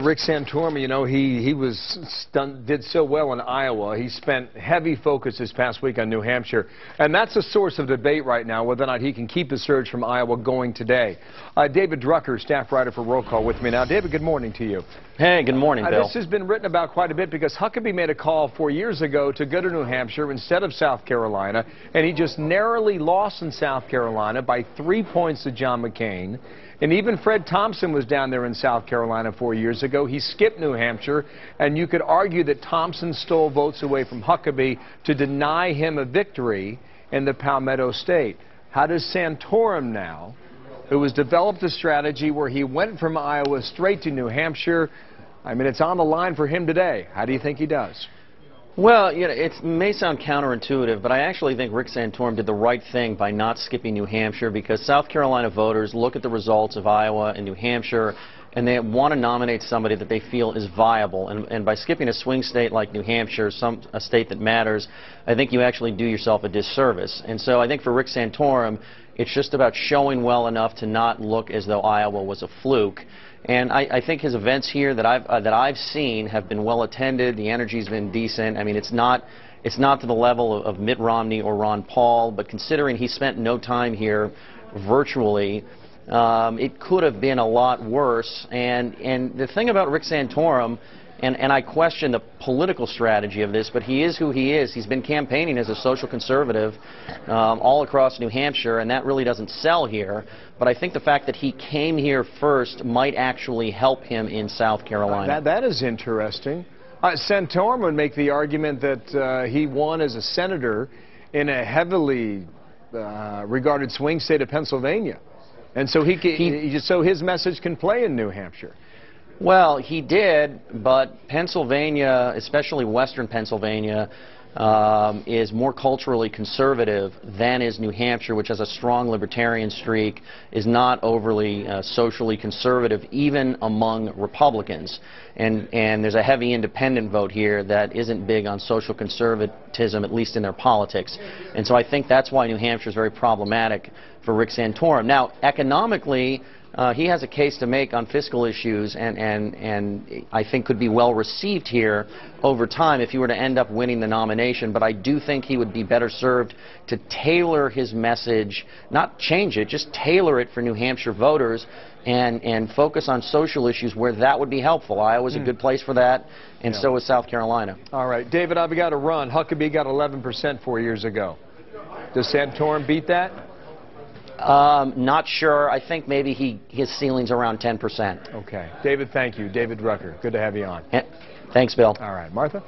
Rick Santorum, you know, did so well in Iowa. He spent heavy focus this past week on New Hampshire, and that's a source of debate right now, whether or not he can keep the surge from Iowa going today. David Drucker, staff writer for Roll Call, with me now. David, good morning to you. Hey, good morning, Bill. This has been written about quite a bit because Huckabee made a call 4 years ago to go to New Hampshire instead of South Carolina, and he just narrowly lost in South Carolina by 3 points to John McCain. And even Fred Thompson was down there in South Carolina 4 years ago. He skipped New Hampshire, and you could argue that Thompson stole votes away from Huckabee to deny him a victory in the Palmetto State. How does Santorum now, who has developed a strategy where he went from Iowa straight to New Hampshire, I mean, it's on the line for him today. How do you think he does? Well, you know, it may sound counterintuitive, but I actually think Rick Santorum did the right thing by not skipping New Hampshire, because South Carolina voters look at the results of Iowa and New Hampshire, and they want to nominate somebody that they feel is viable. And by skipping a swing state like New Hampshire, a state that matters, I think you actually do yourself a disservice. And so I think for Rick Santorum, it's just about showing well enough to not look as though Iowa was a fluke. And I think his events here that I've seen have been well attended. The energy's been decent. I mean, it's not to the level of Mitt Romney or Ron Paul, but considering he spent no time here virtually, it could have been a lot worse. And the thing about Rick Santorum, and I question the political strategy of this, but he is who he is. He's been campaigning as a social conservative all across New Hampshire, and that really doesn't sell here. But I think the fact that he came here first might actually help him in South Carolina. That is interesting. Santorum would make the argument that he won as a senator in a heavily regarded swing state of Pennsylvania, and so so his message can play in New Hampshire. Well, he did, but Pennsylvania, especially western Pennsylvania, is more culturally conservative than is New Hampshire, which has a strong libertarian streak, is not overly socially conservative, even among Republicans. And there's a heavy independent vote here that isn't big on social conservatism, at least in their politics. And so I think that's why New Hampshire is very problematic for Rick Santorum. Now, economically, he has a case to make on fiscal issues, and I think could be well received here over time if he were to end up winning the nomination. But I do think he would be better served to tailor his message, not change it, just tailor it for New Hampshire voters and focus on social issues where that would be helpful. Iowa's a good place for that, and so is South Carolina. All right, David, I've got to run. Huckabee got 11% 4 years ago. Does Santorum beat that? Not sure. I think maybe his ceiling's around 10%. Okay. David, thank you. David Drucker. Good to have you on. Thanks, Bill. All right. Martha?